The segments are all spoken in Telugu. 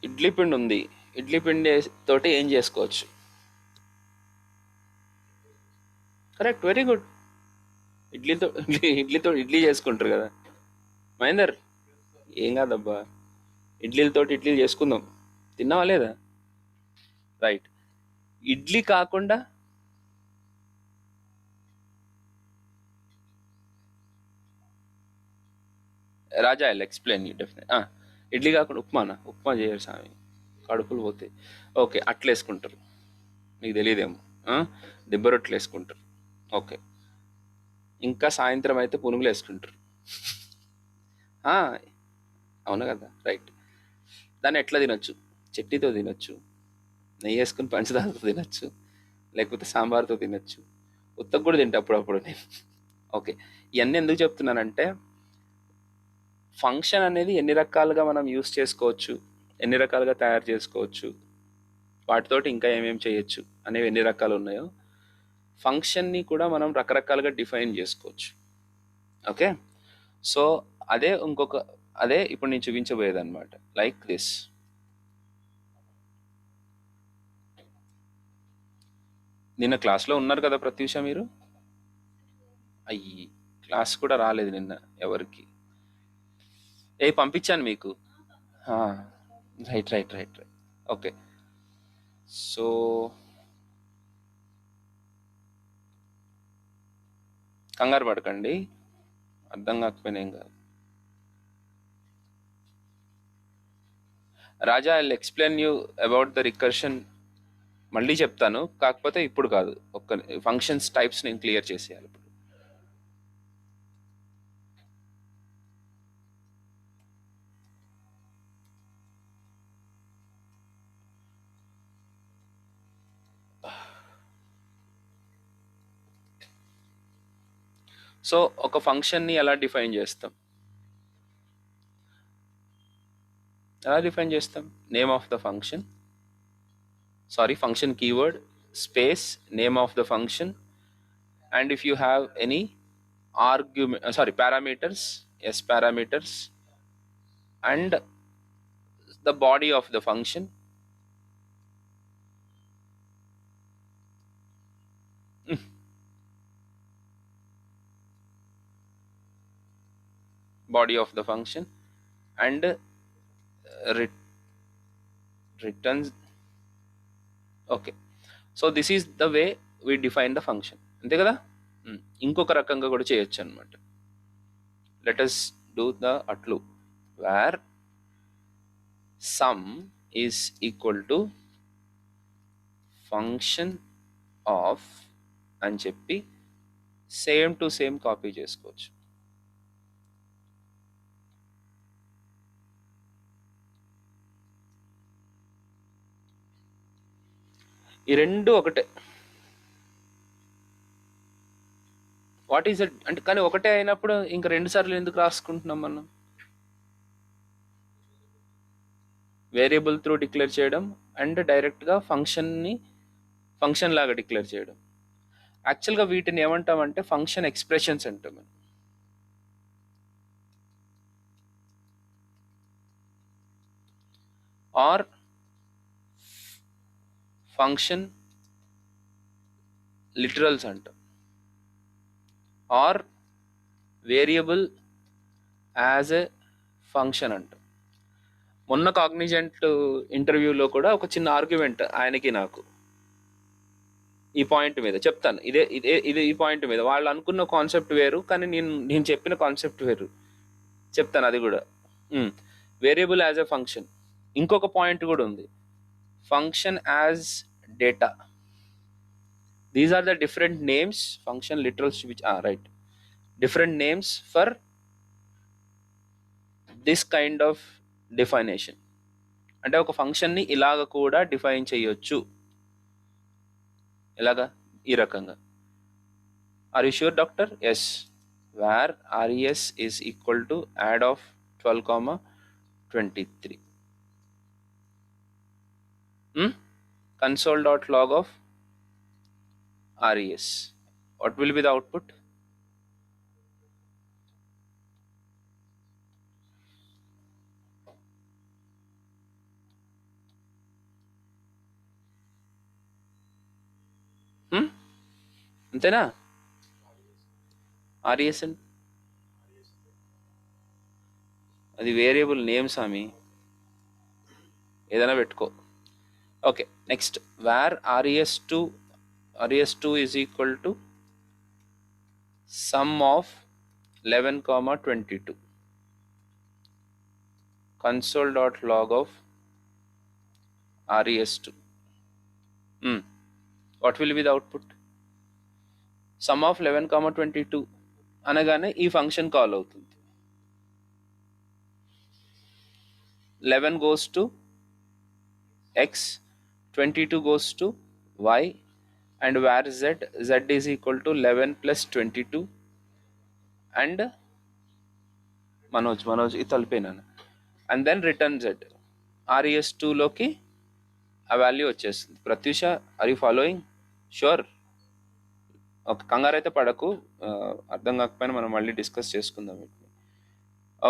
ఇడ్లీ పిండి ఉంది. ఇడ్లీ పిండి తోటి ఏం చేసుకోవచ్చు? Correct, very good. ఇడ్లీతో ఇడ్లీతో ఇడ్లీ చేసుకుంటారు కదా మహేందర్. ఏం కాదబ్బా, ఇడ్లీలతోటి ఇడ్లీలు చేసుకుందాం. తిన్నావా లేదా? రైట్. ఇడ్లీ కాకుండా Raja I explain you definite. Idli కాకుండా ఉప్మానా? ఉప్మా చేయరు స్వామి, కడుపులు పోతాయి. ఓకే, అట్లు వేసుకుంటారు. నీకు తెలియదేమో. ఆ? దిబ్బ రొట్టెలు వేసుకుంటారు. ఓకే. ఇంకా సాయంత్రం అయితే పునుగులు వేసుకుంటారు. ఆ, అవును కదా, రైట్. దాన్ని ఎట్లా తినొచ్చు? చట్నీతో తినొచ్చు, నెయ్యి వేసుకుని పంచదారతో తినొచ్చు, లేకపోతే సాంబార్తో తినొచ్చు, ఉత్తకు కూడా తింటా అప్పుడప్పుడు నేను. ఓకే. ఇవన్నీ ఎందుకు చెప్తున్నానంటే, ఫంక్షన్ అనేది ఎన్ని రకాలుగా మనం యూస్ చేసుకోవచ్చు, ఎన్ని రకాలుగా తయారు చేసుకోవచ్చు, వాటితోటి ఇంకా ఏమేమి చేయొచ్చు అనేవి ఎన్ని రకాలు ఉన్నాయో, ఫంక్షన్ని కూడా మనం రకరకాలుగా డిఫైన్ చేసుకోవచ్చు. ఓకే. సో అదే ఇంకొక, అదే ఇప్పుడు నేను చూపించబోయేది అనమాట. Like this. నిన్న క్లాస్లో ఉన్నారు కదా ప్రత్యూష మీరు? అయ్యి, క్లాస్ కూడా రాలేదు నిన్న ఎవరికి. పంపించాను మీకు. Right right right right. Okay. So కంగారు పడకండి, అర్థం కాకపోయినా ఏం కాదు. Raja I explain you about the recursion. మళ్ళీ చెప్తాను, కాకపోతే ఇప్పుడు కాదు. ఒక్క ఫంక్షన్స్ టైప్స్ నేను క్లియర్ చేసేయాలి ఇప్పుడు. సో ఒక ఫంక్షన్ని ఎలా డిఫైన్ చేస్తాం? Name of the function, sorry function keyword, space, name of the function, and if you have any argument, sorry, parameters, yes, parameters, and the body of the function. Body of the function, and re- returns. Okay, so this is the way we define the function, అంతే కదా. ఇంకొక రకంగా కూడా చేయొచ్చు అనమాట. లెట్ us do the అట్లు, where sum is equal to function of అని చెప్పి సేమ్ టు సేమ్ కాపీ చేసుకోవచ్చు. ఈ రెండు ఒకటే. వాట్ ఈస్ ఇట్ అంటే, కానీ ఒకటే అయినప్పుడు ఇంకా రెండు సార్లు ఎందుకు రాసుకుంటున్నాం మనం? వేరియబుల్ త్రూ డిక్లేర్ చేయడం అండ్ డైరెక్ట్గా ఫంక్షన్ని ఫంక్షన్ లాగా డిక్లేర్ చేయడం. యాక్చువల్గా వీటిని ఏమంటామంటే ఫంక్షన్ ఎక్స్ప్రెషన్స్ అంటాం మనం. ఆర్ ఫంక్షన్ లిటరల్స్ అంటాం, or variable as a function అంటాం. మొన్న కాగ్నిజెంట్ ఇంటర్వ్యూలో కూడా ఒక చిన్న ఆర్గ్యుమెంట్ ఆయనకి నాకు ఈ పాయింట్ మీద చెప్తాను. ఇదే ఇదే ఇది ఈ పాయింట్ మీద వాళ్ళు అనుకున్న కాన్సెప్ట్ వేరు, కానీ నేను చెప్పిన కాన్సెప్ట్ వేరు. చెప్తాను అది కూడా. Variable as a function. ఇంకొక పాయింట్ కూడా ఉంది, function as data. These are the different names, function literals which right, different names for this kind of definition. అంటే ఒక ఫంక్షన్ని ఇలాగ కూడా డిఫైన్ చేయొచ్చు. ఎలాగా? ఈ రకంగా. Are you sure doctor? Yes. Var res is equal to add of 12, 23. Console.log of res. What will be the output? అంతేనా? ఆర్ఈఎస్ అంటే అది వేరియబుల్ నేమ్ స్వామి, ఏదైనా పెట్టుకో. Okay, next where RES two is equal to some of 11, 22. console.log of res2. What will be the output? Sum of 11, 22 అనగానే ఈ ఫంక్షన్ కాల్ అవుతుంది. 11 goes to x, 22 goes to y, and where z is equal to 11 plus 22 and Manoj ఇది తలిపోయినాను, and then return z. res2 లోకి ఆ వాల్యూ వచ్చేస్తుంది. Pratyusha, are you following? Sure? Okay, కంగారు అయితే పడకు, అర్థం కాకపోయినా మనం మళ్ళీ డిస్కస్ చేసుకుందాం వీటిని.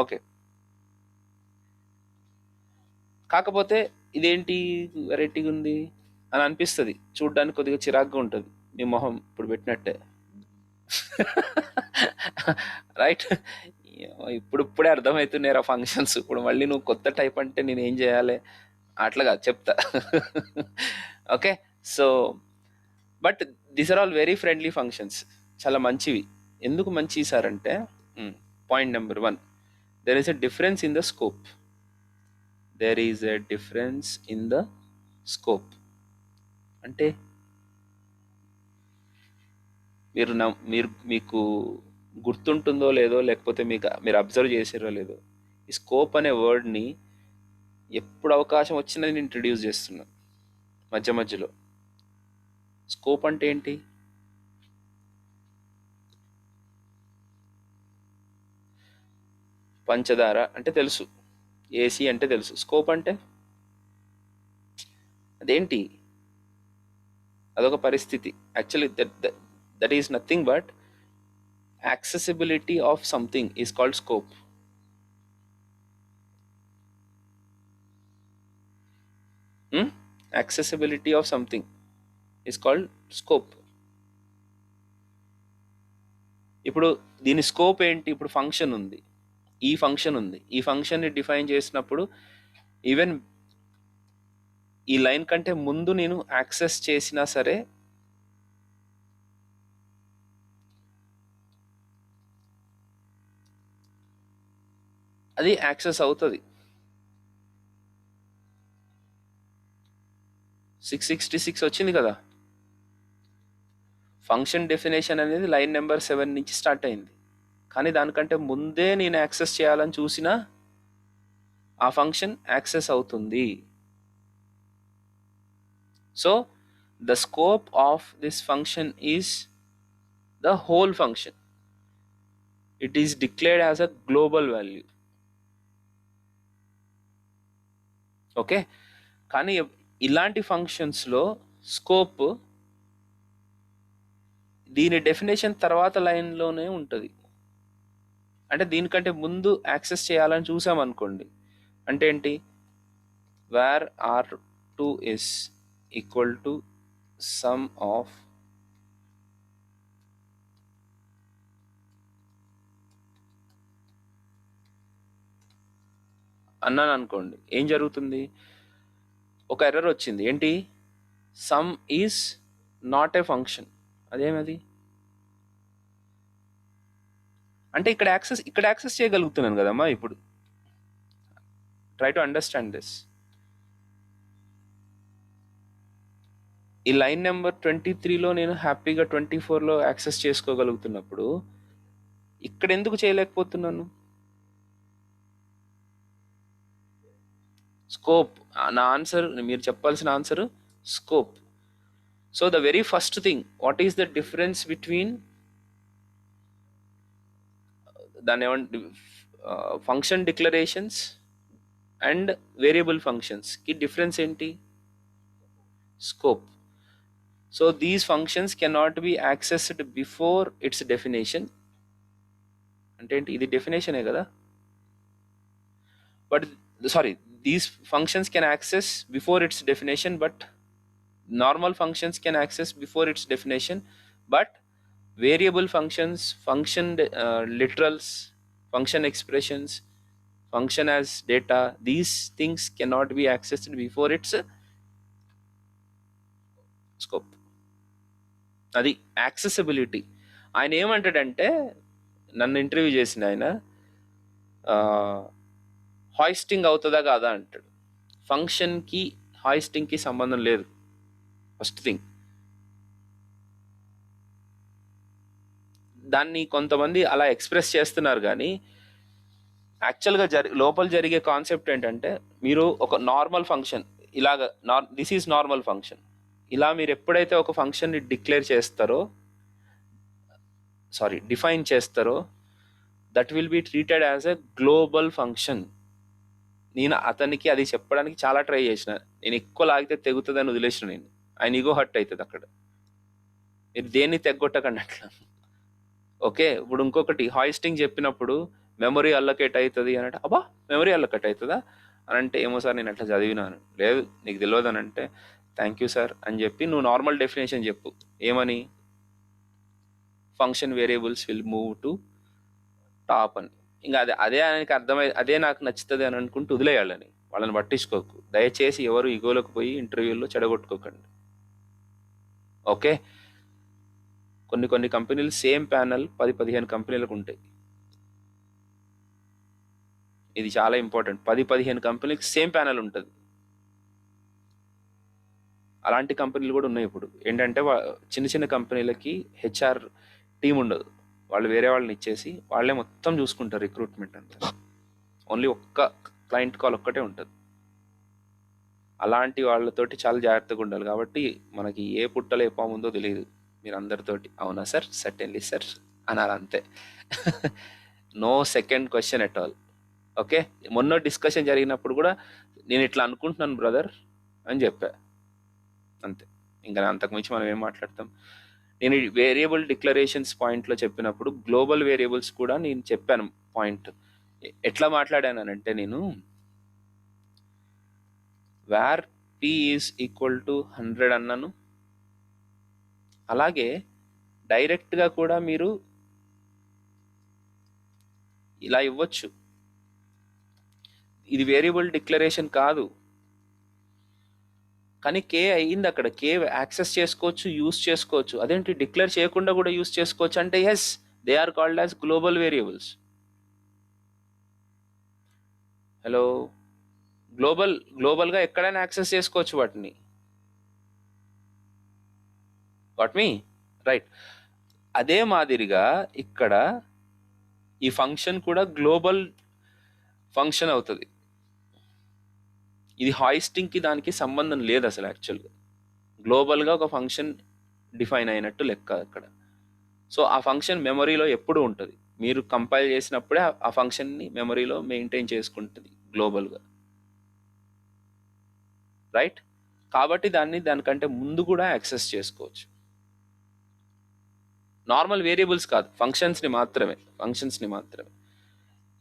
ఓకే, కాకపోతే ఇదేంటి వెరైటీగా ఉంది అని అనిపిస్తుంది, చూడ్డానికి కొద్దిగా చిరాగ్గా ఉంటుంది. మీ మొహం ఇప్పుడు పెట్టినట్టే. రైట్, ఇప్పుడే అర్థమవుతున్నాయి ఫంక్షన్స్. ఇప్పుడు మళ్ళీ నువ్వు కొత్త టైప్ అంటే నేను ఏం చేయాలి? అట్లాగా చెప్తా. Okay, so but these are all very friendly functions, చాలా మంచివి. ఎందుకు మంచి సార్ అంటే, point number 1, there is a difference in the scope. There is a difference in the scope అంటే మీకు గుర్తుంటుందో లేదో, లేకపోతే మీరు అబ్జర్వ్ చేసారో లేదో, ఈ స్కోప్ అనే వర్డ్ని ఎప్పుడు అవకాశం వచ్చినా నేను ఇంట్రడ్యూస్ చేస్తున్నాను మధ్య మధ్యలో. స్కోప్ అంటే ఏంటి? పంచదార అంటే తెలుసు, ఏసీ అంటే తెలుసు. స్కోప్ అంటే అదేంటి? అదొక పరిస్థితి. Actually that is nothing but accessibility of something is called scope. Accessibility of something is called scope. ఇప్పుడు దీని స్కోప్ ఏంటి? ఇప్పుడు ఫంక్షన్ ఉంది, ఈ ఫంక్షన్ ఉంది, ఈ ఫంక్షన్ని డిఫైన్ చేసినప్పుడు ఈవెన్ ఈ లైన్ కంటే ముందు నేను యాక్సెస్ చేసినా సరే అది యాక్సెస్ అవుతుంది. 666 వచ్చింది కదా, ఫంక్షన్ డెఫినేషన్ అనేది లైన్ నెంబర్ 7 నుంచి స్టార్ట్ అయింది. కానీ దానికంటే ముందే నేను యాక్సెస్ చేయాలని చూసినా ఆ ఫంక్షన్ యాక్సెస్ అవుతుంది. So the scope of this function is the whole function. It is declared as a global value. Okay, కానీ ఇలాంటి ఫంక్షన్స్లో స్కోప్ దీని డెఫినేషన్ తర్వాత లైన్లోనే ఉంటుంది. అంటే దీనికంటే ముందు యాక్సెస్ చేయాలని చూసామనుకోండి, అంటే ఏంటి? Var r2 is equal to sum of అన్నాను అనుకోండి, ఏం జరుగుతుంది? ఒక ఎర్రర్ వచ్చింది. ఏంటి? Sum is not a function. అదేమది? అంటే ఇక్కడ యాక్సెస్ చేయగలుగుతున్నాను కదమ్మా. ఇప్పుడు ట్రై టు అండర్స్టాండ్ దిస్. ఈ లైన్ నెంబర్ 23లో నేను హ్యాపీగా 24లో యాక్సెస్ చేసుకోగలుగుతున్నప్పుడు ఇక్కడ ఎందుకు చేయలేకపోతున్నాను? స్కోప్. నా ఆన్సర్, మీరు చెప్పాల్సిన answer scope. So the very first thing, what is the difference between దాని ఫంక్షన్ డిక్లరేషన్స్ అండ్ వేరియబుల్ ఫంక్షన్స్కి డిఫరెన్స్ ఏంటి? Scope. So these functions cannot be accessed before it's definition. అంటే ఏంటి? ఇది డెఫినేషనే కదా. But sorry, these functions can access before its definition, but normal functions can access before its definition, but variable functions, function literals, function expressions, function as data, these things cannot be accessed before its scope. అది యాక్సెసిబిలిటీ. ఆయన ఏమంటాడంటే, నన్ను ఇంటర్వ్యూ చేసిన ఆయన, హాయిస్టింగ్ అవుతుందా కాదా అంటాడు. ఫంక్షన్కి హాయిస్టింగ్కి సంబంధం లేదు. ఫస్ట్ థింగ్, దాన్ని కొంతమంది అలా ఎక్స్ప్రెస్ చేస్తున్నారు, కానీ యాక్చువల్గా లోపల జరిగే కాన్సెప్ట్ ఏంటంటే, మీరు ఒక నార్మల్ ఫంక్షన్ ఇలాగ దిస్ ఈజ్ నార్మల్ ఫంక్షన్, ఇలా మీరు ఎప్పుడైతే ఒక ఫంక్షన్ని డిఫైన్ చేస్తారో, that will be treated as a global function. నేను అతనికి అది చెప్పడానికి చాలా ట్రై చేసిన, నేను ఎక్కువ లాగితే తెగుతుందని వదిలేసిన. నేను ఆయన ఈగో హర్ట్ అవుతుంది అక్కడ. మీరు దేన్ని తెగ్గొట్టకండి అట్లా. ఓకే, ఇప్పుడు ఇంకొకటి, హాయిస్టింగ్ చెప్పినప్పుడు మెమరీ అల్లకేట్ అవుతుంది అని అంటే, అబ్బా మెమరీ అల్లకేట్ అవుతుందా అని అంటే, ఏమో సార్ నేను అట్లా చదివినాను. లేదు నీకు తెలియదు అని అంటే, థ్యాంక్ యూ సార్ అని చెప్పి నువ్వు నార్మల్ డెఫినేషన్ చెప్పు. ఏమని? Function variables will move to top అని. ఇంకా అదే ఆయనకి అదే నాకు నచ్చుతుంది అని అనుకుంటూ వదిలేయాలని, వాళ్ళని పట్టించుకోకు. దయచేసి ఎవరు ఈగోలోకి పోయి ఇంటర్వ్యూల్లో చెడగొట్టుకోకండి. ఓకే, కొన్ని కంపెనీలు సేమ్ ప్యానల్ 10-15 కంపెనీలకు ఉంటాయి. ఇది చాలా ఇంపార్టెంట్. 10-15 కంపెనీలకు సేమ్ ప్యానల్ ఉంటుంది. అలాంటి కంపెనీలు కూడా ఉన్నాయి ఇప్పుడు. ఏంటంటే చిన్న చిన్న కంపెనీలకి హెచ్ఆర్ టీం ఉండదు, వాళ్ళు వేరే వాళ్ళని ఇచ్చేసి వాళ్ళే మొత్తం చూసుకుంటారు రిక్రూట్మెంట్ అంతా. ఓన్లీ ఒక్క క్లయింట్ కాల్ ఒక్కటే ఉంటుంది. అలాంటి వాళ్ళతోటి చాలా జాగ్రత్తగా ఉండాలి. కాబట్టి మనకి ఏ పుట్టలో ఏ పాము ఉందో తెలియదు. మీరు అందరితోటి అవునా సార్, సర్టెన్లీ సార్ అనాలి అంతే. No second question at all. Okay, మొన్న డిస్కషన్ జరిగినప్పుడు కూడా నేను ఇట్లా అనుకుంటున్నాను బ్రదర్ అని చెప్పా, అంతే. ఇంకా అంతకుమించి మనం ఏం మాట్లాడతాం. నేను వేరియబుల్ డిక్లరేషన్స్ పాయింట్లో చెప్పినప్పుడు గ్లోబల్ వేరియబుల్స్ కూడా నేను చెప్పాను పాయింట్. ఎట్లా మాట్లాడానంటే, నేను var p is equal to 100 అన్నాను. అలాగే డైరెక్ట్గా కూడా మీరు ఇలా ఇవ్వచ్చు. ఇది వేరియబుల్ డిక్లరేషన్ కాదు, కానీ కే అయ్యింది అక్కడ. కే యాక్సెస్ చేసుకోవచ్చు, యూస్ చేసుకోవచ్చు. అదేంటి డిక్లేర్ చేయకుండా కూడా యూస్ చేసుకోవచ్చు అంటే, yes, they are called as global variables. Hello, గ్లోబల్గా ఎక్కడైనా యాక్సెస్ చేసుకోవచ్చు వాటిని. What me right. అదే మాదిరిగా ఇక్కడ ఈ ఫంక్షన్ కూడా గ్లోబల్ ఫంక్షన్ అవుతుంది. ఇది హాయిస్టింగ్కి దానికి సంబంధం లేదు అసలు. యాక్చువల్గా గ్లోబల్గా ఒక ఫంక్షన్ డిఫైన్ అయినట్టు లెక్క అక్కడ. సో ఆ ఫంక్షన్ మెమరీలో ఎప్పుడు ఉంటుంది. మీరు కంపైల్ చేసినప్పుడే ఆ ఫంక్షన్ని మెమరీలో మెయింటైన్ చేసుకుంటుంది గ్లోబల్గా, రైట్. కాబట్టి దానికంటే ముందు కూడా యాక్సెస్ చేసుకోవచ్చు. నార్మల్ వేరియబుల్స్ కాదు, ఫంక్షన్స్ని మాత్రమే.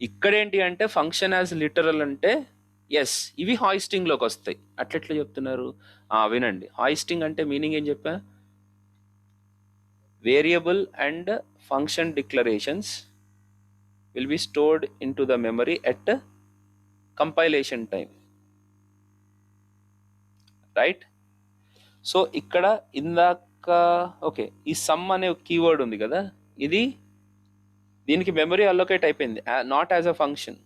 ఇక్కడేంటి అంటే, ఫంక్షన్ యాజ్ లిటరల్ అంటే ఎస్, ఇవి హాయిస్టింగ్లోకి వస్తాయి. అట్లెట్లా చెప్తున్నారు? వినండి. హాయిస్టింగ్ అంటే మీనింగ్ ఏం చెప్పా? Variable and function declarations will be stored in to the memory at compilation time, right. So ఇక్కడ ఇందాక ఓకే, ఈ సమ్ అనే కీవర్డ్ ఉంది కదా, దీనికి మెమరీ అలొకేట్ అయిపోయింది, not as a function,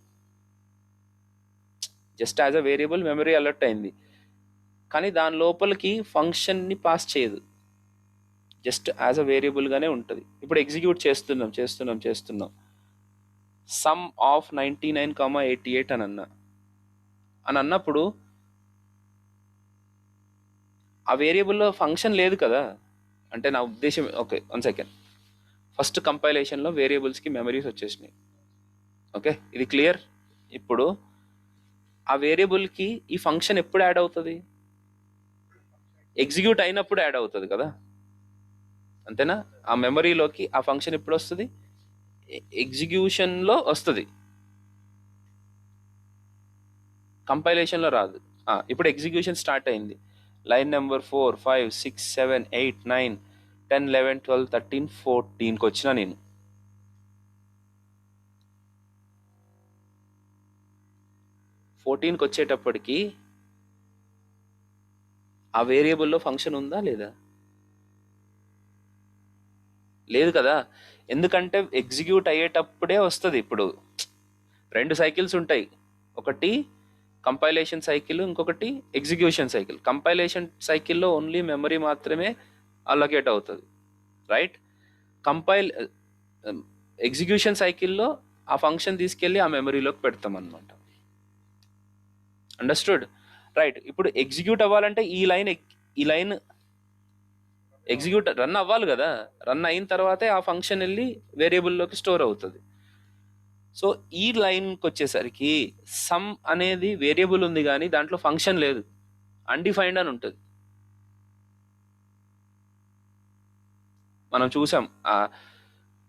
just as a variable memory alert అయింది. కానీ దాని లోపలికి ఫంక్షన్ని పాస్ చేయదు, జస్ట్ యాజ్ అ వేరియబుల్గానే ఉంటుంది. ఇప్పుడు ఎగ్జిక్యూట్ చేస్తున్నాం సమ్ ఆఫ్ 99,88 అని అన్నప్పుడు ఆ వేరియబుల్లో ఫంక్షన్ లేదు కదా. అంటే నా ఉద్దేశం, ఓకే 1 సెకండ్, ఫస్ట్ కంపైలేషన్లో వేరియబుల్స్కి మెమరీస్ వచ్చేసినాయి. ఓకే, ఇది క్లియర్. ఇప్పుడు ఆ వేరియబుల్కి ఈ ఫంక్షన్ ఎప్పుడు యాడ్ అవుతుంది? ఎగ్జిక్యూట్ అయినప్పుడు యాడ్ అవుతుంది కదా, అంతేనా? ఆ మెమరీలోకి ఆ ఫంక్షన్ ఎప్పుడు వస్తుంది? ఎగ్జిక్యూషన్లో వస్తుంది, కంపైలేషన్లో రాదు. ఇప్పుడు ఎగ్జిక్యూషన్ స్టార్ట్ అయింది. లైన్ నెంబర్ 4, 5, 6, 7, 8, 9 10, 11, 12, 13, 14కి వచ్చిన నేను. ఫోర్టీన్కి వచ్చేటప్పటికి ఆ వేరియబుల్లో ఫంక్షన్ ఉందా లేదా? లేదు కదా. ఎందుకంటే ఎగ్జిక్యూట్ అయ్యేటప్పుడే వస్తుంది. ఇప్పుడు 2 సైకిల్స్ ఉంటాయి, ఒకటి కంపైలేషన్ సైకిల్, ఇంకొకటి ఎగ్జిక్యూషన్ సైకిల్. కంపైలేషన్ సైకిల్లో ఓన్లీ మెమరీ మాత్రమే అలొకేట్ అవుతుంది, రైట్? కంపైల్ ఎగ్జిక్యూషన్ సైకిల్లో ఆ ఫంక్షన్ తీసుకెళ్ళి ఆ మెమరీలోకి పెడతాం అనమాట. Understood, right? ఇప్పుడు ఎగ్జిక్యూట్ అవ్వాలంటే ఈ లైన్ ఎగ్జిక్యూట్ రన్ అవ్వాలి కదా. రన్ అయిన తర్వాతే ఆ ఫంక్షన్ వెళ్ళి వేరియబుల్లోకి స్టోర్ అవుతుంది. సో ఈ లైన్కి వచ్చేసరికి సమ్ అనేది వేరియబుల్ ఉంది కానీ దాంట్లో ఫంక్షన్ లేదు, అన్డిఫైన్డ్ అని ఉంటుంది. మనం చూసాం ఆ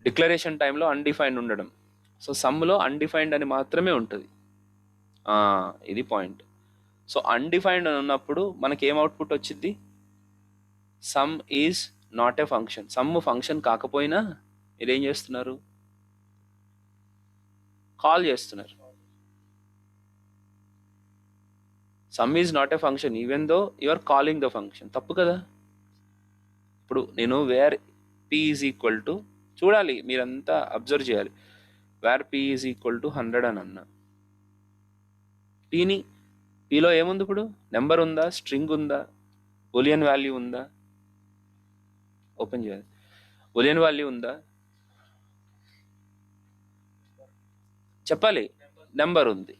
డిక్లరేషన్ టైంలో అన్డిఫైన్డ్ ఉండడం. సో సమ్లో అన్డిఫైన్డ్ అని మాత్రమే ఉంటుంది. ఇది పాయింట్. సో అన్డిఫైన్డ్ అని ఉన్నప్పుడు మనకి ఏం అవుట్పుట్ వచ్చింది? Sum is not a function. Sum function కాకపోయినా మీరేం చేస్తున్నారు? కాల్ చేస్తున్నారు. Sum is not a function even though you are calling the function. తప్పు కదా. ఇప్పుడు నేను var P is equal to, చూడాలి, మీరంతా అబ్జర్వ్ చేయాలి. Var P is equal to 100 అని అన్నా. పిలో ఏముంది? ఇప్పుడు నెంబర్ ఉందా, స్ట్రింగ్ ఉందా, బూలియన్ వాల్యూ ఉందా? ఓపెన్ చేయాలి. బూలియన్ వాల్యూ ఉందా? చెప్పాలి. నెంబర్ ఉంది.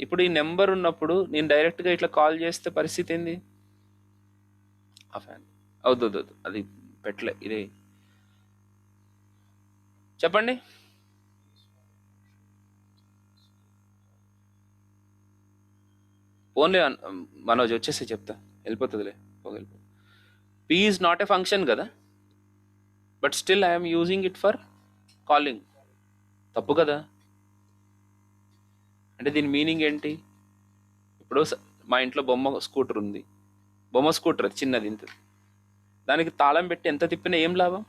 ఇప్పుడు ఈ నెంబర్ ఉన్నప్పుడు నేను డైరెక్ట్గా ఇట్లా కాల్ చేస్తే పరిస్థితి ఏంది? ఆ ఫ్యాన్ అవుతుంది, అది పెట్టలే. ఇదే చెప్పండి. ఓన్లీ మనోజ్ వచ్చేసి చెప్తా, వెళ్ళిపోతుందిలే. P is not a function కదా, but still I'm using it for calling. తప్పు కదా. అంటే దీని మీనింగ్ ఏంటి? ఇప్పుడు మా ఇంట్లో బొమ్మ స్కూటర్ ఉంది. బొమ్మ స్కూటర్ అది చిన్నది, ఇంత. దానికి తాళం పెట్టి ఎంత తిప్పినా ఏం లాభం?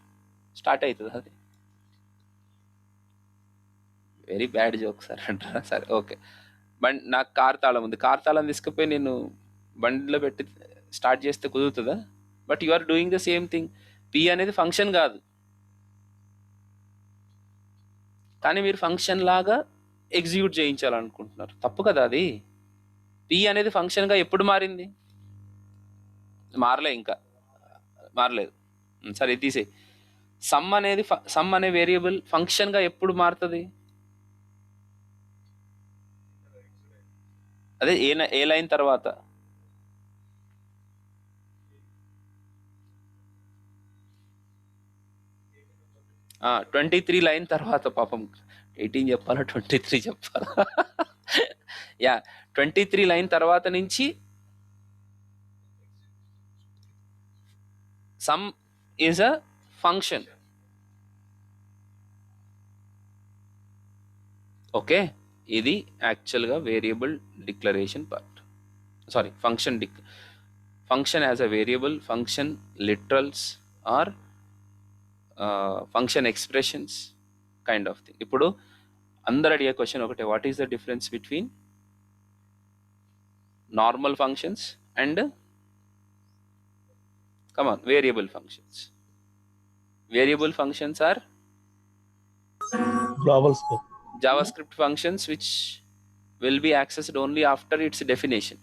స్టార్ట్ అవుతుంది అది. వెరీ బ్యాడ్ జోక్ సార్ అంటారా? సరే, ఓకే. నాకు కార్ తాళం ఉంది. కార్ తాళం తీసుకుపోయి నేను బండిలో పెట్టి స్టార్ట్ చేస్తే కుదురుతుందా? But you are doing the same thing. P అనేది ఫంక్షన్ కాదు, కానీ మీరు ఫంక్షన్ లాగా ఎగ్జిక్యూట్ చేయించాలనుకుంటున్నారు. తప్పు కదా అది. పి అనేది ఫంక్షన్గా ఎప్పుడు మారింది? మారలే, ఇంకా మారలేదు. సరే తీసే. సమ్ అనే వేరియబుల్ ఫంక్షన్గా ఎప్పుడు మారుతుంది? అదే ఏ లైన్ తర్వాత? ఆ 23 లైన్ తర్వాత. పాపం 18 చెప్పాలా 23 చెప్పాలా? యా 23 లైన్ తర్వాత నుంచి sum is a function. Okay, ఇది యాక్చువల్గా variable declaration part. Sorry, function as a variable, function literals or function expressions kind of thing. ఇప్పుడు అందరు అడిగే క్వశ్చన్ ఒకటే, what is the difference between normal functions and variable functions? Variable functions are JavaScript functions which will be accessed only after its definition.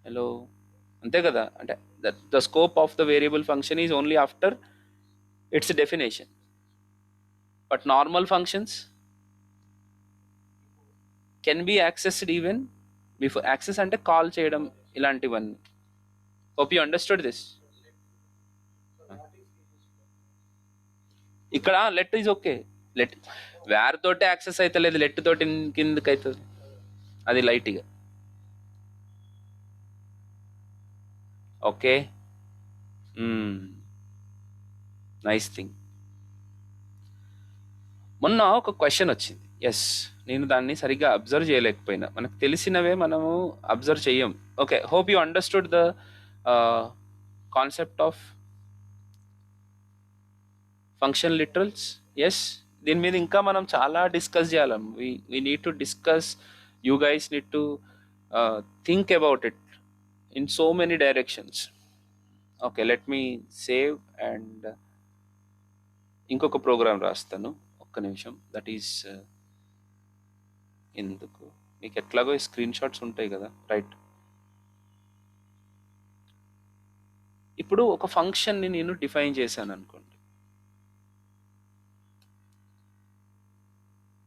Hello, ante kada. Ante the scope of the variable function is only after its definition. But normal functions can be accessed even before. Access ante call cheyadam ilantivanni. Hope you understood this. ఇక్కడ let is okay. Let var తోటే యాక్సెస్ అయితే లేదు, లెట్ తోటి కిందకి అవుతుంది. అది లైట్గా. Okay, nice thing. మొన్న ఒక క్వశ్చన్ వచ్చింది. ఎస్, నేను దాన్ని సరిగ్గా అబ్జర్వ్ చేయలేకపోయినా. మనకు తెలిసినవే మనము అబ్జర్వ్ చెయ్యం. Okay, hope you understood the concept of function literals, yes. దీని మీద ఇంకా మనం చాలా డిస్కస్ చేయాలి. We need to discuss, you guys need to think about it in so many directions. Okay, let me save and ఇంకొక ప్రోగ్రామ్ రాస్తాను. ఒక్క నిమిషం. దట్ ఈస్ ఎందుకు మీకు ఎట్లాగో స్క్రీన్ షాట్స్ ఉంటాయి కదా, రైట్. ఇప్పుడు ఒక ఫంక్షన్ని నేను డిఫైన్ చేశాను అనుకోండి.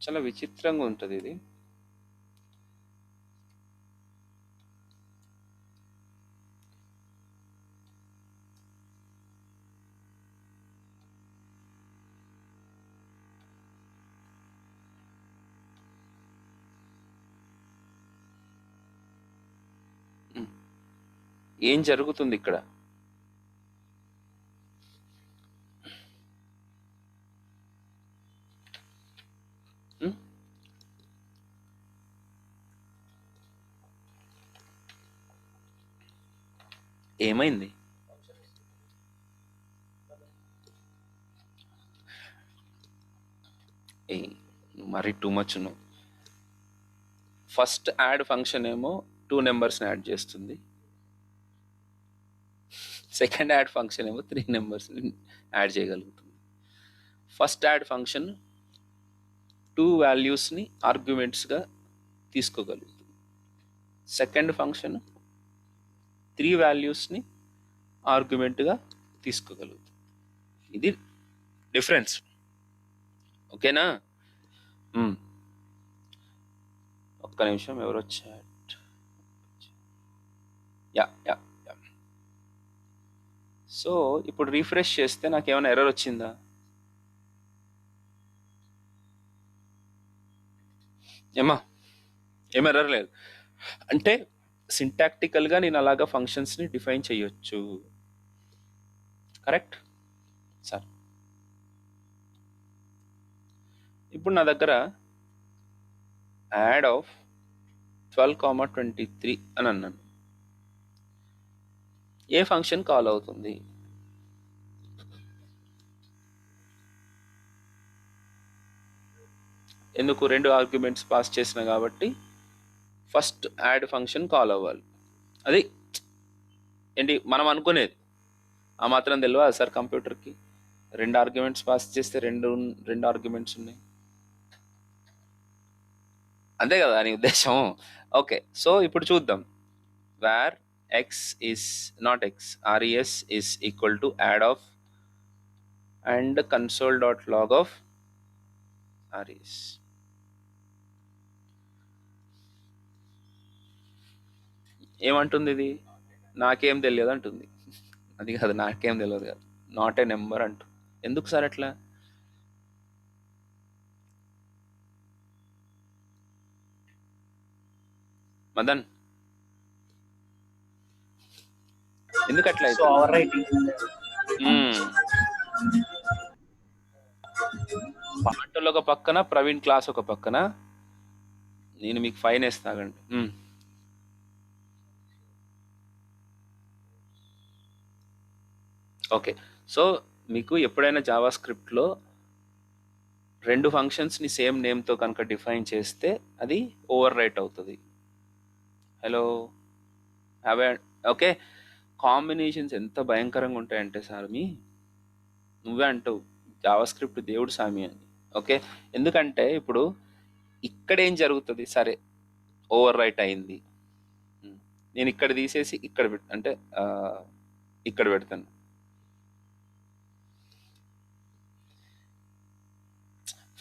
చాలా విచిత్రంగా ఉంటుంది ఇది. ఏం జరుగుతుంది ఇక్కడ? ఏమైంది? మరి టూ మచ్ నువ్వు. ఫస్ట్ యాడ్ ఫంక్షన్ ఏమో 2 నెంబర్స్ని యాడ్ చేస్తుంది. సెకండ్ యాడ్ ఫంక్షన్ ఏమో 3 నెంబర్స్ని యాడ్ చేయగలుగుతుంది. ఫస్ట్ యాడ్ ఫంక్షన్ 2 వాల్యూస్ని ఆర్గ్యుమెంట్స్గా తీసుకోగలుగుతుంది. సెకండ్ ఫంక్షన్ 3 వాల్యూస్ని ఆర్గ్యుమెంట్గా తీసుకోగలుగుతుంది. ఇది డిఫరెన్స్. ఓకేనా? ఒక్క నిమిషం, ఎవరు వచ్చారు? Yeah yeah yeah. సో ఇప్పుడు రీఫ్రెష్ చేస్తే నాకు ఏమైనా ఎర్రర్ వచ్చిందా? ఏం ఎర్రర్ లేదు. అంటే సింటాక్టికల్గా నేను అలాగా ఫంక్షన్స్ని డిఫైన్ చేయొచ్చు. Correct sir. ఇప్పుడు నా దగ్గర యాడ్ ఆఫ్ 12,23 అని అన్నాను. ఏ ఫంక్షన్ కాల్ అవుతుంది? ఎందుకు? 2 ఆర్గ్యుమెంట్స్ పాస్ చేసిన కాబట్టి ఫస్ట్ యాడ్ ఫంక్షన్ కాల్ అవ్వాలి. అది ఏంటి మనం అనుకునేది. ఆ మాత్రం తెలియదు సార్ కంప్యూటర్కి. 2 ఆర్గ్యుమెంట్స్ పాస్ చేస్తే రెండు ఆర్గ్యుమెంట్స్ ఉన్నాయి, అంతే కదా అని ఉద్దేశం. ఓకే, సో ఇప్పుడు చూద్దాం. Var x is not x, res is equal to add of and console.log of res. ఏమంటుంది ఇది? నాకేం తెలియదు అంటుంది. అది కాదు, నాకేం తెలియదు కాదు, నాట్ ఏ నెంబర్ అంటు. ఎందుకు సార్ అట్లా? మదన్ ఎందుకు అట్లా? పాటలు ఒక పక్కన, ప్రవీణ్ క్లాస్ ఒక పక్కన. నేను మీకు ఫైన్ వేస్తాగండి. ఓకే, సో మీకు ఎప్పుడైనా జావా స్క్రిప్ట్లో 2 ఫంక్షన్స్ని సేమ్ నేమ్తో కనుక డిఫైన్ చేస్తే అది ఓవర్ రైట్ అవుతుంది. Hello, okay. కాంబినేషన్స్ ఎంత భయంకరంగా ఉంటాయంటే సార్, నువ్వే అంటావు జావా స్క్రిప్ట్ దేవుడు సామి అని. ఓకే, ఎందుకంటే ఇప్పుడు ఇక్కడ ఏం జరుగుతుంది? సరే, ఓవర్ రైట్ అయింది, నేను ఇక్కడ తీసేసి ఇక్కడ అంటే ఇక్కడ పెడతాను.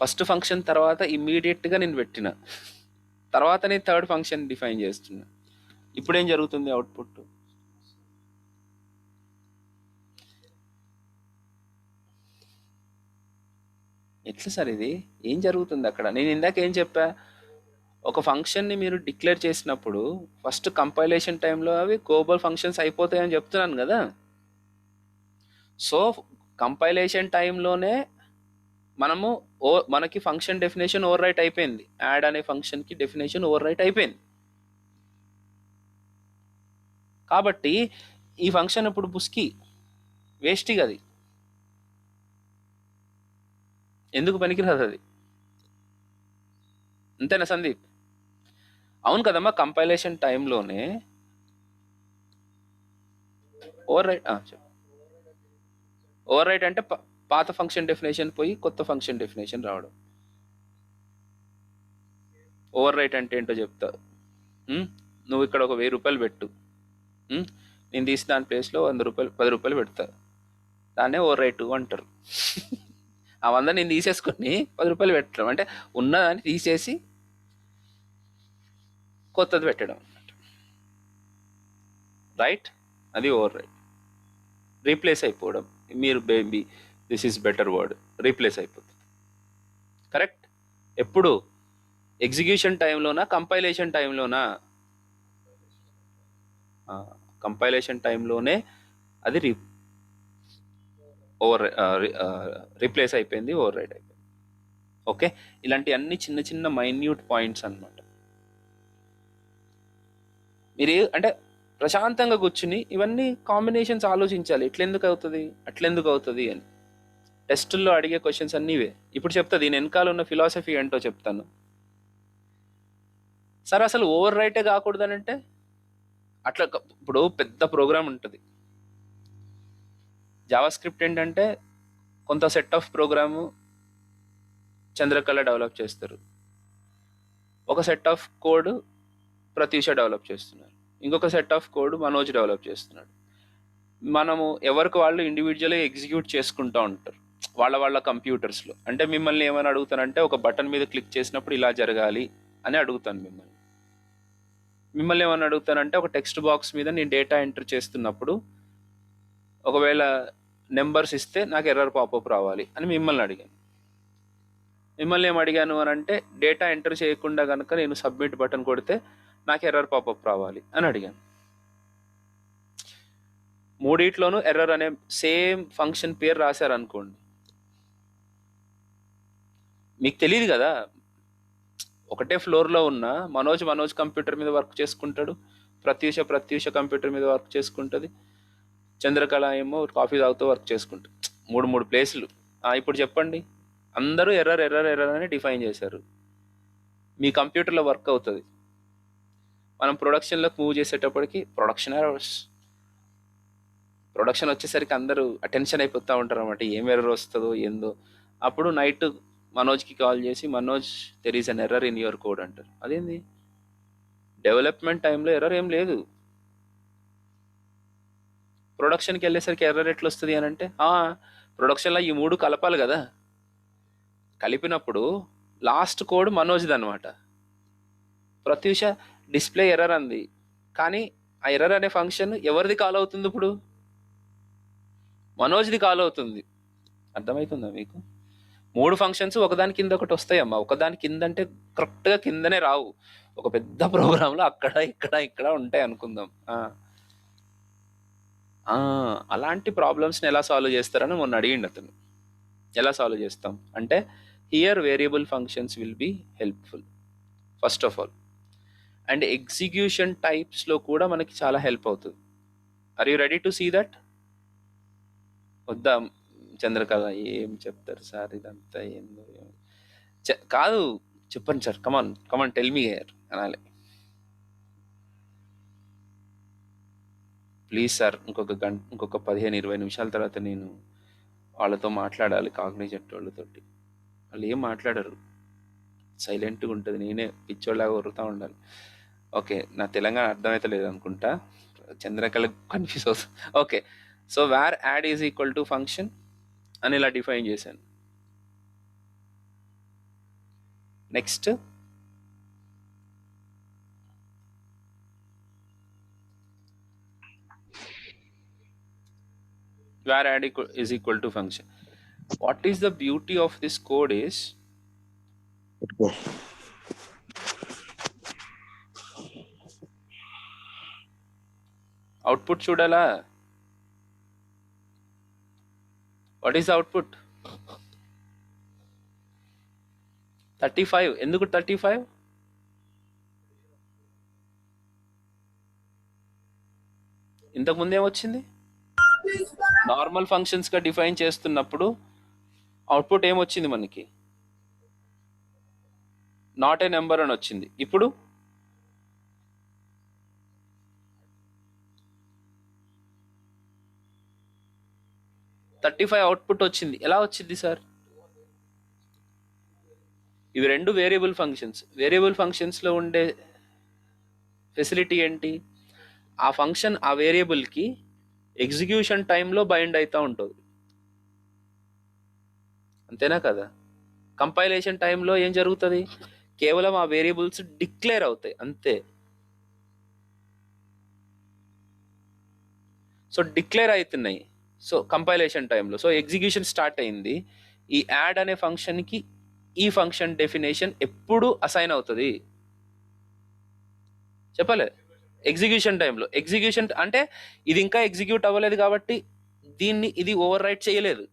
ఫస్ట్ ఫంక్షన్ తర్వాత ఇమ్మీడియట్గా నేను పెట్టిన తర్వాత నేను థర్డ్ ఫంక్షన్ డిఫైన్ చేస్తున్నా. ఇప్పుడు ఏం జరుగుతుంది? అవుట్పుట్ ఎట్లా సార్ ఇది? ఏం జరుగుతుంది అక్కడ? నేను ఇందాక ఏం చెప్పా, ఒక ఫంక్షన్ని మీరు డిక్లేర్ చేసినప్పుడు ఫస్ట్ కంపైలేషన్ టైంలో అవి గ్లోబల్ ఫంక్షన్స్ అయిపోతాయని చెప్తున్నాను కదా. సో కంపైలేషన్ టైంలోనే మనకి ఫంక్షన్ డెఫినేషన్ ఓవర్ రైట్ అయిపోయింది. యాడ్ అనే ఫంక్షన్కి డెఫినేషన్ ఓవర్ రైట్ అయిపోయింది. కాబట్టి ఈ ఫంక్షన్ ఇప్పుడు బుస్కి వేస్ట్గా అది. ఎందుకు పనికిరాదు అది? అంతేనా సందీప్? అవును కదమ్మా, కంపైలేషన్ టైంలోనే ఓవర్ రైట్. ఓవర్ రైట్ అంటే పాత ఫంక్షన్ డెఫినేషన్ పోయి కొత్త ఫంక్షన్ డెఫినేషన్ రావడం. ఓవర్ రైట్ అంటే ఏంటో చెప్తా. నువ్వు ఇక్కడ ఒక 1000 రూపాయలు పెట్టు, నేను తీసి దాని ప్లేస్లో 100 రూపాయలు 10 రూపాయలు పెడతా, దాన్నే ఓవర్ రైట్ అంటారు. ఆ 100 నేను తీసేసుకొని 10 రూపాయలు పెట్టడం అంటే ఉన్నదాన్ని తీసేసి కొత్తది పెట్టడం, రైట్? అది ఓవర్ రైట్. రీప్లేస్ అయిపోవడం. మీరు baby this is better word, replace అయిపోతుంది. కరెక్ట్? ఎప్పుడు? ఎగ్జిక్యూషన్ టైంలోనా, కంపైలేషన్ టైంలోనా? కంపైలేషన్ టైంలోనే అది రీప్లేస్ అయిపోయింది, ఓవర్ రైట్ అయిపోయింది. ఓకే, ఇలాంటి అన్ని చిన్న చిన్న మైన్యూట్ పాయింట్స్ అన్నమాట. మీరు అంటే ప్రశాంతంగా కూర్చుని ఇవన్నీ కాంబినేషన్స్ ఆలోచించాలి, ఇట్లెందుకు అవుతుంది అట్లెందుకు అవుతుంది అని. టెస్టుల్లో అడిగే క్వశ్చన్స్ అన్నీ ఇవే. ఇప్పుడు చెప్తా, దీని వెనకాల ఉన్న ఫిలాసఫీ ఏంటో చెప్తాను. సార్ అసలు ఓవర్ రైటే కాకూడదనంటే అట్లా ఇప్పుడు పెద్ద ప్రోగ్రామ్ ఉంటుంది. జావా స్క్రిప్ట్ ఏంటంటే కొంత set of program Chandrakala develop చేస్తారు, ఒక set of code Pratyusha develop చేస్తున్నారు, ఇంకొక set of code Manoj develop చేస్తున్నాడు. మనము ఎవరికి వాళ్ళు ఇండివిజువల్గా ఎగ్జిక్యూట్ చేసుకుంటూ ఉంటారు వాళ్ళ కంప్యూటర్స్లో. అంటే మిమ్మల్ని ఏమైనా అడుగుతానంటే ఒక బటన్ మీద క్లిక్ చేసినప్పుడు ఇలా జరగాలి అని అడుగుతాను మిమ్మల్ని ఏమైనా అడుగుతానంటే ఒక టెక్స్ట్ బాక్స్ మీద నేను డేటా ఎంటర్ చేస్తున్నప్పుడు ఒకవేళ నెంబర్స్ ఇస్తే నాకు ఎర్రర్ పాపప్ రావాలి అని మిమ్మల్ని అడిగాను. మిమ్మల్ని ఏం అడిగాను అని అంటే డేటా ఎంటర్ చేయకుండా కనుక నేను సబ్మిట్ బటన్ కొడితే నాకు ఎర్రర్ పాపప్ రావాలి అని అడిగాను. మూడిట్లోనూ ఎర్రర్ అనే సేమ్ ఫంక్షన్ పేరు రాశారనుకోండి, మీకు తెలియదు కదా. ఒకటే ఫ్లోర్లో ఉన్న మనోజ్ కంప్యూటర్ మీద వర్క్ చేసుకుంటాడు, ప్రత్యూష కంప్యూటర్ మీద వర్క్ చేసుకుంటుంది, చంద్రకళ ఏమో కాఫీ తాగుతూ వర్క్ చేసుకుంటుంది. మూడు ప్లేసులు. ఇప్పుడు చెప్పండి, అందరూ ఎర్రర్ అని డిఫైన్ చేశారు. మీ కంప్యూటర్లో వర్క్ అవుతుంది, మనం ప్రొడక్షన్లోకి మూవ్ చేసేటప్పటికి ప్రొడక్షన్ వచ్చేసరికి అందరూ అటెన్షన్ అయిపోతూ ఉంటారు అన్నమాట, ఏం ఎర్రర్ వస్తుందో ఏందో. అప్పుడు నైట్ మనోజ్కి కాల్ చేసి, Manoj there is an error in your code అంటారు. అదేంది, డెవలప్మెంట్ టైంలో ఎర్రర్ ఏం లేదు, ప్రొడక్షన్కి వెళ్ళేసరికి ఎర్రర్ ఎట్లా వస్తుంది అని అంటే ప్రొడక్షన్లో ఈ 3 కలపాలి కదా, కలిపినప్పుడు లాస్ట్ కోడ్ మనోజ్ది అనమాట. ప్రత్యూష డిస్ప్లే ఎర్రర్ అంది, కానీ ఆ ఎర్రర్ అనే ఫంక్షన్ ఎవరిది కాల్ అవుతుంది? ఇప్పుడు మనోజ్ది కాల్ అవుతుంది. అర్థమవుతుందా మీకు? 3 ఫంక్షన్స్ ఒకదాని కింద ఒకటి వస్తాయమ్మా. ఒకదాని కింద అంటే కరెక్ట్గా కిందనే రావు, ఒక పెద్ద ప్రోగ్రాంలో అక్కడ ఇక్కడ ఉంటాయి అనుకుందాం. అలాంటి ప్రాబ్లమ్స్ని ఎలా సాల్వ్ చేస్తారని మొన్న అడిగిండు అతను. ఎలా సాల్వ్ చేస్తాం అంటే, here variable functions will be helpful first of all, and execution టైప్స్లో కూడా మనకి చాలా హెల్ప్ అవుతుంది. Are you ready to see that? వద్దా చంద్రకళ, ఏం చెప్తారు సార్ ఇదంతా ఏందో కాదు, చెప్పండి sir, come on tell me here అనాలి. ప్లీజ్ సార్, ఇంకొక 15-20 నిమిషాల తర్వాత నేను వాళ్ళతో మాట్లాడాలి, కాగ్నిజెంట్ వాళ్ళతోటి. వాళ్ళు ఏం మాట్లాడరు, సైలెంట్గా ఉంటుంది, నేనే పిచ్చోళ్ళలాగా వరుతూ ఉండాలి. ఓకే, నా తెలంగాణ అర్థమైతే లేదు అనుకుంటా, చంద్రకళ కన్ఫ్యూజ్ అవుతుంది. Okay, so where add is equal to function అని ఇలా డిఫైన్ చేశాను. Next where add is equal to function. What is the beauty of this code is, output చూడాలా? What is the output? 35. ఎందుకు 35? ఇంతకు ముందు ఏమొచ్చింది? నార్మల్ ఫంక్షన్స్గా డిఫైన్ చేస్తున్నప్పుడు అవుట్పుట్ ఏమొచ్చింది మనకి? నాట్ ఏ నెంబర్ అని వచ్చింది. ఇప్పుడు 35 అవుట్పుట్ వచ్చింది. ఎలా వచ్చింది సార్? ఇవి రెండు వేరియబుల్ ఫంక్షన్స్. వేరియబుల్ ఫంక్షన్స్లో ఉండే ఫెసిలిటీ ఏంటి? ఆ ఫంక్షన్ ఆ వేరియబుల్కి ఎగ్జిక్యూషన్ టైంలో బైండ్ అవుతూ ఉంటుంది. అంతేనా కదా? కంపైలేషన్ టైంలో ఏం జరుగుతుంది? కేవలం ఆ వేరియబుల్స్ డిక్లేర్ అవుతాయి అంతే. సో డిక్లేర్ అవుతున్నాయి. సో కంపైలేషన్ టైంలో సో ఎగ్జిక్యూషన్ స్టార్ట్ అయింది. ఈ యాడ్ అనే ఫంక్షన్కి ఈ ఫంక్షన్ డెఫినేషన్ ఎప్పుడు అసైన్ అవుతుంది చెప్పలే? ఎగ్జిక్యూషన్ టైంలో. ఎగ్జిక్యూషన్ అంటే ఇది ఇంకా ఎగ్జిక్యూట్ అవ్వలేదు కాబట్టి దీన్ని ఇది ఓవర్ రైట్ చేయలేదు.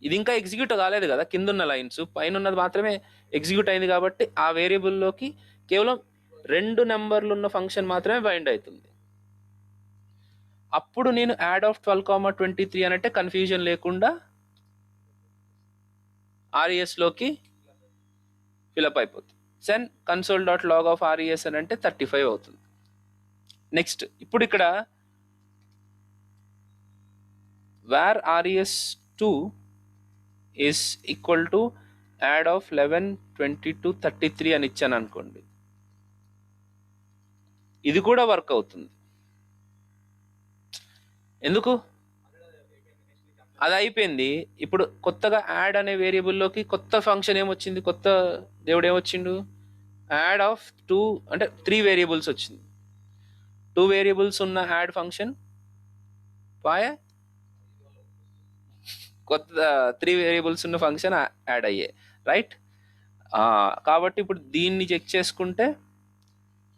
ఇది ఇంకా ఎగ్జిక్యూట్ కాలేదు కదా, కింద ఉన్న లైన్స్ పైన ఉన్నది మాత్రమే ఎగ్జిక్యూట్ అయింది కాబట్టి ఆ వేరియబుల్లోకి కేవలం 2 నెంబర్లు ఉన్న ఫంక్షన్ మాత్రమే బైండ్ అవుతుంది. అప్పుడు నేను యాడ్ ఆఫ్ 12,23 అనంటే కన్ఫ్యూజన్ లేకుండా ఆర్ఈఎస్లోకి ఫిలప్ అయిపోతుంది. సెన్ console dot log of RES అని అంటే 35 అవుతుంది. నెక్స్ట్ ఇప్పుడు ఇక్కడ where res2 is equal to add of 11, 22, 33 అని ఇచ్చాను అనుకోండి, ఇది కూడా వర్క్ అవుతుంది. ఎందుకు? అది అయిపోయింది. ఇప్పుడు కొత్తగా యాడ్ అనే వేరియబుల్లోకి కొత్త ఫంక్షన్ ఏమొచ్చింది? కొత్త దేవుడు ఏమొచ్చిండు? యాడ్ ఆఫ్ 2 అంటే 3 వేరియబుల్స్ వచ్చింది. 2 వేరియబుల్స్ ఉన్న యాడ్ ఫంక్షన్ పాయ కొత్త 3 వేరియబుల్స్ ఉన్న ఫంక్షన్ యాడ్ అయ్యే, రైట్? కాబట్టి ఇప్పుడు దీన్ని చెక్ చేసుకుంటే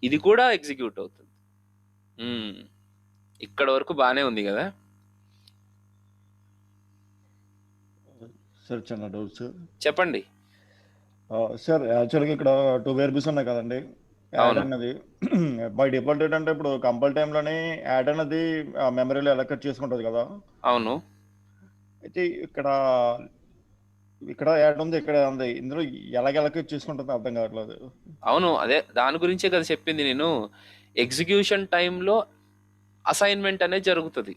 ఇది కూడా ఎగ్జిక్యూట్ అవుతుంది. ఇక్కడ వరకు బాగానే ఉంది కదా? సార్ చిన్న డౌట్ సార్. చెప్పండి సార్ యాక్చువల్గా ఇక్కడ 2 వేరియబుల్స్ ఉన్నాయి కదండి. యాడ్ అవును అన్నది బై డిఫాల్ట్ ఏంటంటే ఇప్పుడు కంపల్ టైంలోనే యాడ్ అన్నది మెమరీలో ఎలకట్ చేసుకుంటుంది కదా. అవును అయితే ఇక్కడ ఇక్కడ యాడ్ ఉంది, ఇక్కడ ఉంది, ఇందులో ఎలాగ ఎలకట్ చేసుకుంటుందో అర్థం కావట్లేదు. అవును అదే దాని గురించే కదా చెప్పింది నేను. ఎగ్జిక్యూషన్ టైంలో అసైన్మెంట్ అనేది జరుగుతుంది.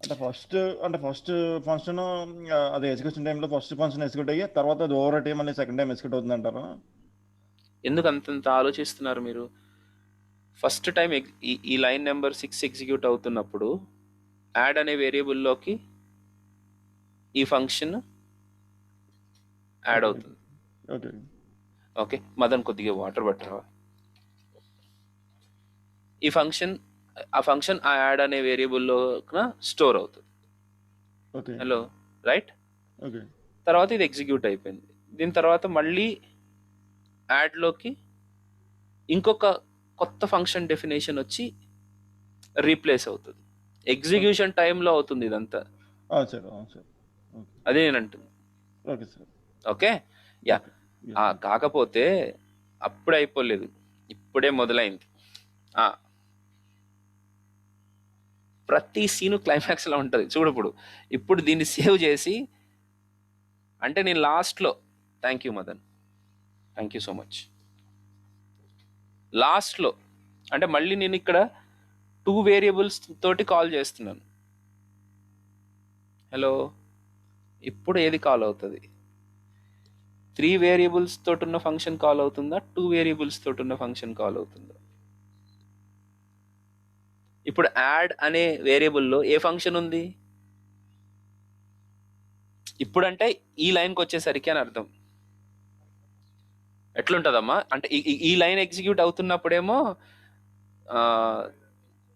అంటే ఫస్ట్ ఫంక్షన్ అది ఎగ్జిక్యూషన్ టైంలో ఫస్ట్ ఫంక్షన్ ఎగ్జిక్యూట్ అయ్యి తర్వాత అది ఓవర్ టైం అనేది సెకండ్ టైం ఎగ్జిక్యూట్ అవుతుంది అంటారా? ఎందుకు అంతంత ఆలోచిస్తున్నారు మీరు? ఫస్ట్ టైం ఈ లైన్ నెంబర్ 6 ఎగ్జిక్యూట్ అవుతున్నప్పుడు యాడ్ అనే వేరియబుల్లోకి ఈ ఫంక్షన్ యాడ్ అవుతుంది. ఓకే ఓకే మదన్ కొద్దిగా వాటర్ పట్టరావా? ఆ ఫంక్షన్ ఆ యాడ్ అనే వేరియబుల్లో స్టోర్ అవుతుంది. Okay hello, right? ఓకే తర్వాత ఇది ఎగ్జిక్యూట్ అయిపోయింది. దీని తర్వాత మళ్ళీ యాడ్లోకి ఇంకొక కొత్త ఫంక్షన్ డెఫినేషన్ వచ్చి రీప్లేస్ అవుతుంది. ఎగ్జిక్యూషన్ టైంలో అవుతుంది ఇదంతా. సార్ సార్ ఓకే అదే నేను అంటుంది. Okay sir okay yeah. Yes, కాకపోతే అప్పుడే అయిపోలేదు, ఇప్పుడే మొదలైంది. ప్రతి సీను క్లైమాక్స్లో ఉంటుంది చూడు. ఇప్పుడు దీన్ని సేవ్ చేసి అంటే నేను లాస్ట్లో thank you Madan, thank you so much. లాస్ట్లో అంటే మళ్ళీ నేను ఇక్కడ 2 వేరియబుల్స్ తోటి కాల్ చేస్తున్నాను. హలో, ఇప్పుడు ఏది కాల్ అవుతుంది? 3 వేరియబుల్స్ తోటి ఉన్న ఫంక్షన్ కాల్ అవుతుందా, 2 వేరియబుల్స్ తోటి ఉన్న ఫంక్షన్ కాల్ అవుతుందా? ఇప్పుడు యాడ్ అనే వేరియబుల్లో ఏ ఫంక్షన్ ఉంది? ఇప్పుడంటే ఈ లైన్కి వచ్చేసరికి అని అర్థం. ఎట్లుంటుందమ్మా అంటే ఈ లైన్ ఎగ్జిక్యూట్ అవుతున్నప్పుడేమో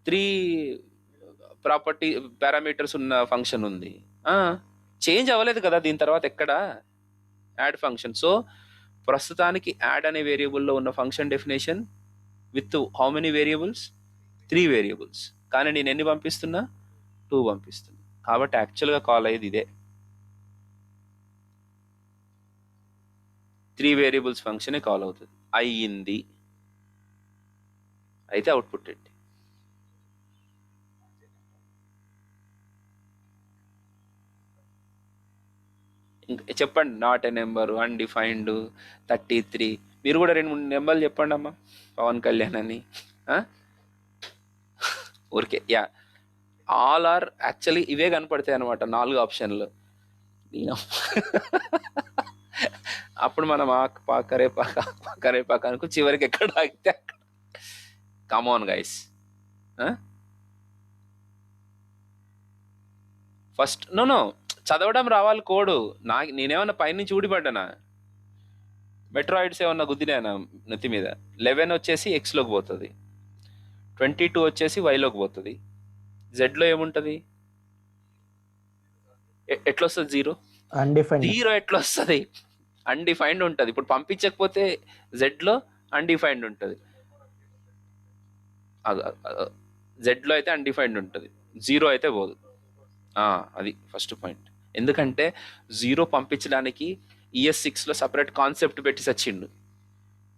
3 ప్రాపర్టీ పారామీటర్స్ ఉన్న ఫంక్షన్ ఉంది. చేంజ్ అవ్వలేదు కదా దీని తర్వాత ఎక్కడ యాడ్ ఫంక్షన్. సో ప్రస్తుతానికి యాడ్ అనే వేరియబుల్లో ఉన్న function definition with how many variables? 3 variables. కానీ నేను ఎన్ని పంపిస్తున్నా? 2 పంపిస్తున్నా. కాబట్టి యాక్చువల్గా కాల్ అయ్యేది ఇదే 3 వేరియబుల్స్ ఫంక్షనే కాల్ అవుతుంది. అయ్యింది అయితే అవుట్పుట్ ఏంటి? చెప్పండి. Not a number, undefined, 33. మీరు కూడా 2-3 నెంబర్లు చెప్పండి అమ్మా, పవన్ కళ్యాణ్ అని. ఆ? ఊరికే యా, ఆల్ ఆర్ యాక్చువల్లీ ఇవే కనపడతాయి అనమాట, 4 ఆప్షన్లు. అప్పుడు మనం ఆకు పాక రేపాక పాక రేపాక అనుకో, చివరికి ఎక్కడ ఆగితే అక్కడ. Come on guys. ఫస్ట్ నో చదవడం రావాలి కోడు. నేనేమన్నా పైనుంచి ఊడిపడ్డానా? మెట్రాయిడ్స్ ఏమన్నా గుద్దినానా నెత్తి మీద? 11 వచ్చేసి ఎక్స్లోకి పోతుంది, 22 వచ్చేసి వైలోకి పోతుంది. జెడ్లో ఏముంటుంది? ఎట్లా వస్తుంది జీరో? అన్డిఫైన్డ్. జీరో ఎట్లా వస్తుంది? అన్డిఫైన్డ్ ఉంటుంది. ఇప్పుడు పంపించకపోతే జెడ్లో అన్డిఫైన్డ్ ఉంటుంది. జెడ్లో అయితే అన్డిఫైన్డ్ ఉంటుంది, జీరో అయితే పోదు. అది ఫస్ట్ పాయింట్. ఎందుకంటే జీరో పంపించడానికి ES6లో సపరేట్ కాన్సెప్ట్ పెట్టి సచ్చిండు.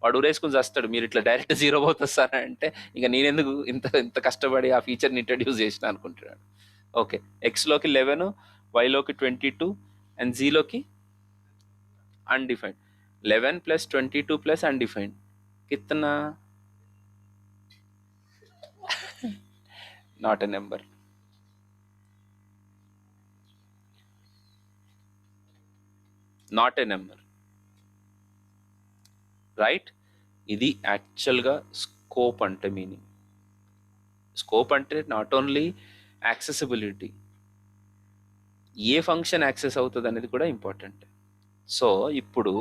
వాడు ఊరేసుకుని చేస్తాడు, మీరు ఇట్లా డైరెక్ట్ జీరో పోతారా అంటే ఇక నేనెందుకు ఇంత ఇంత కష్టపడి ఆ ఫీచర్ని ఇంట్రడ్యూస్ చేసిన అనుకుంటున్నాడు. ఓకే, ఎక్స్లోకి 11, వైలోకి 22 అండ్ జీలోకి అన్డిఫైన్డ్. 11 + 22 + అన్డిఫైన్డ్ కిतना? Not a number. Not a number, right? ఇది యాక్చువల్గా స్కోప్ అంటే మీనింగ్. స్కోప్ అంటే not only accessibility, a function access అవుతుంది అనేది కూడా ఇంపార్టెంట్. సో ఇప్పుడు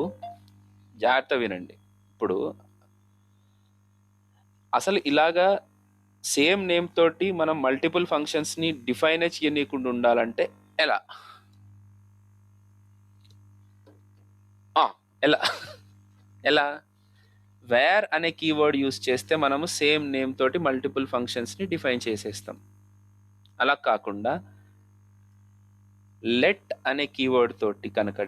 జాగ్రత్త వినండి. ఇప్పుడు అసలు ఇలాగా సేమ్ నేమ్ తోటి మనం మల్టిపుల్ ఫంక్షన్స్ని డిఫైన్ చేయనీయకుండా ఉండాలంటే ఎలా? ఎలా ఎలా వేర్ అనే కీవర్డ్ యూస్ చేస్తే మనము సేమ్ నేమ్ తోటి మల్టిపుల్ ఫంక్షన్స్ని డిఫైన్ చేసేస్తాం. అలా కాకుండా లెట్ అనే కీవర్డ్ తోటి కనుక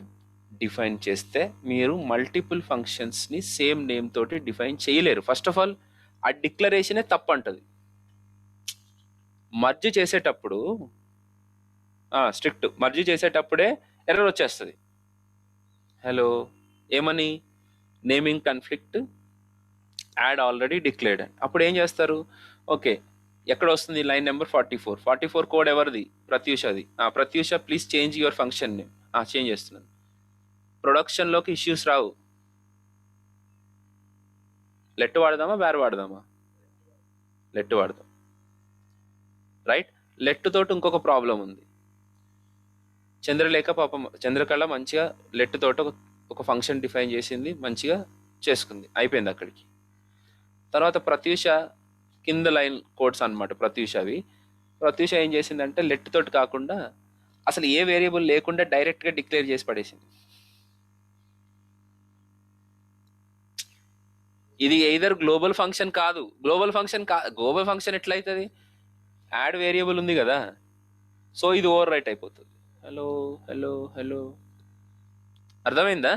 డిఫైన్ చేస్తే మీరు మల్టిపుల్ ఫంక్షన్స్ని సేమ్ నేమ్ తోటి డిఫైన్ చేయలేరు. ఫస్ట్ ఆఫ్ ఆల్ ఆ డిక్లరేషనే తప్పు అంటది. మర్జ్ చేసేటప్పుడు స్ట్రిక్ట్ మర్జ్ చేసేటప్పుడే ఎర్రర్ వచ్చేస్తుంది. హలో ఏమని? Naming conflict, add already declared. అప్పుడు ఏం చేస్తారు? ఓకే, ఎక్కడ వస్తుంది? లైన్ నెంబర్ 44 కోడ్ ఎవరిది? ప్రత్యూషది. Pratyusha please change your function name. Change చేస్తున్నాను. ప్రొడక్షన్లోకి ఇష్యూస్ రావు. లెట్ వాడదామా వేర్ వాడదామా? లెట్ వాడదాం, రైట్? లెట్ తోటి ఇంకొక ప్రాబ్లం ఉంది. చంద్రలేఖ పాపం, చంద్రకళ మంచిగా లెట్ తోటి ఒక ఫంక్షన్ డిఫైన్ చేసింది, మంచిగా చేసుకుంది, అయిపోయింది అక్కడికి. తర్వాత ప్రత్యూష కింద లైన్ కోడ్స్ అనమాట ప్రత్యూషవి. ప్రత్యూష ఏం చేసిందంటే లెట్ తోటి కాకుండా అసలు ఏ వేరియబుల్ లేకుండా డైరెక్ట్గా డిక్లేర్ చేసి పడేసింది. ఇది ఎయిదర్ గ్లోబల్ ఫంక్షన్ కాదు. గ్లోబల్ ఫంక్షన్ ఎట్లయితుంది? యాడ్ వేరియబుల్ ఉంది కదా, సో ఇది ఓవర్ రైట్ అయిపోతుంది. హలో హలో హలో, అర్థమైందా?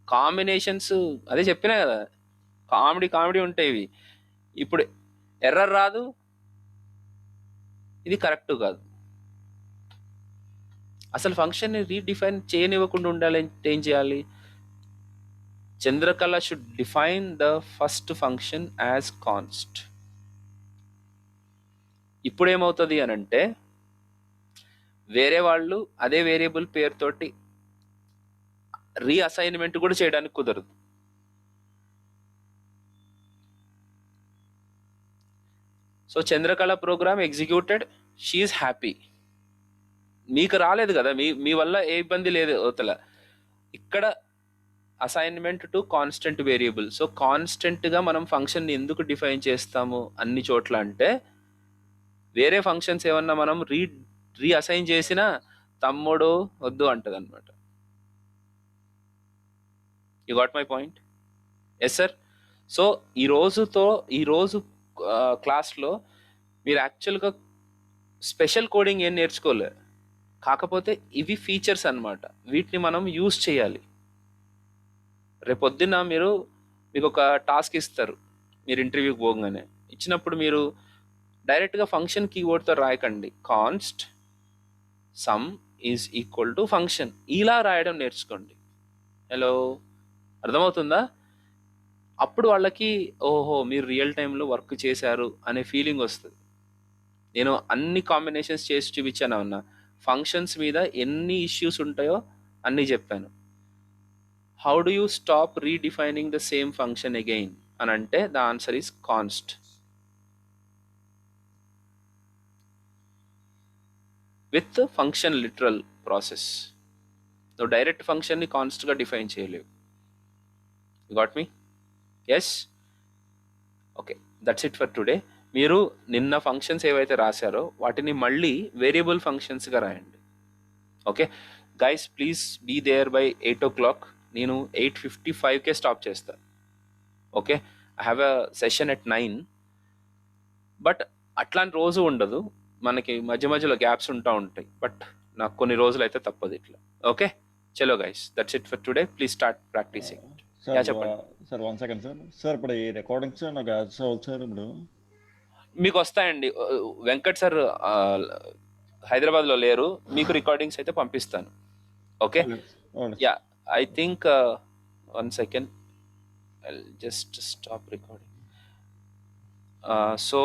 కాంబినేషన్స్ అదే చెప్పినా కదా, కామెడీ ఉంటాయి ఇవి. ఇప్పుడు ఎర్రర్ రాదు, ఇది కరెక్ట్ కాదు. అసలు ఫంక్షన్ని రీడిఫైన్ చేయనివ్వకుండా ఉండాలంటే ఏం చేయాలి? Chandrakala should define the first function as const. ఇప్పుడు ఏమవుతుంది అని అంటే వేరే వాళ్ళు అదే వేరియబుల్ పేరుతోటి రీఅసైన్మెంట్ కూడా చేయడానికి కుదరదు. So Chandrakala program executed, she is happy. మీకు రాలేదు కదా, మీ వల్ల ఏ ఇబ్బంది లేదు అవతల. ఇక్కడ assignment to constant variable. So కాన్స్టెంట్గా మనం ఫంక్షన్ని ఎందుకు డిఫైన్ చేస్తాము అన్ని చోట్ల అంటే వేరే ఫంక్షన్స్ ఏమన్నా మనం రీఅసైన్ చేసినా తమ్ముడు వద్దు అంటది అనమాట. You got my point? Yes sir. So ఈరోజు క్లాస్లో మీరు యాక్చువల్గా స్పెషల్ కోడింగ్ ఏం నేర్చుకోలే, కాకపోతే ఇవి ఫీచర్స్ అన్నమాట, వీటిని మనం యూజ్ చేయాలి. రేపొద్దున మీకు ఒక టాస్క్ ఇస్తారు, మీరు ఇంటర్వ్యూకి పోగానే ఇచ్చినప్పుడు మీరు డైరెక్ట్గా ఫంక్షన్ కీవర్డ్తో రాయకండి. Const sum is equal to function. ఇలా రాయడం నేర్చుకోండి. హలో, అర్థమవుతుందా? అప్పుడు వాళ్ళకి ఓహో మీరు రియల్ టైంలో వర్క్ చేశారు అనే ఫీలింగ్ వస్తుంది. నేను అన్ని కాంబినేషన్స్ చేసి చూపించాను అన్న ఫంక్షన్స్ మీద ఎన్ని ఇష్యూస్ ఉంటాయో అన్నీ చెప్పాను. How do you stop redefining the same function again అని అంటే the answer is const. With function literal process. నువ్వు డైరెక్ట్ ఫంక్షన్ని కాన్స్ట్గా డిఫైన్ చేయలేవు. You got me? Yes? Okay, that's it for today. మీరు నిన్న ఫంక్షన్స్ ఏవైతే రాశారో వాటిని మళ్ళీ వేరియబుల్ ఫంక్షన్స్గా రాయండి. Okay guys, please be there by 8 o'clock. నేను 8:55కే స్టాప్ చేస్తాను. Okay, I have a session at 9. But అట్లాంటి రోజు ఉండదు, మనకి మధ్య మధ్యలో గ్యాప్స్ ఉంటాయి. బట్ నాకు కొన్ని రోజులు అయితే తప్పదు ఇట్లా. ఓకే, చలో guys, that's it for today. Please start practising. Sir చెప్పండి. Sir 1 second sir. సార్ ఇప్పుడు ఈ రికార్డింగ్స్ నాకు యాడ్స్ అవ్వాలి సార్ ఇప్పుడు. మీకు వస్తాయండి. వెంకట్ సార్ హైదరాబాద్లో లేరు, మీకు రికార్డింగ్స్ అయితే పంపిస్తాను. Okay, yeah, I think 1 second, I'll just stop recording. So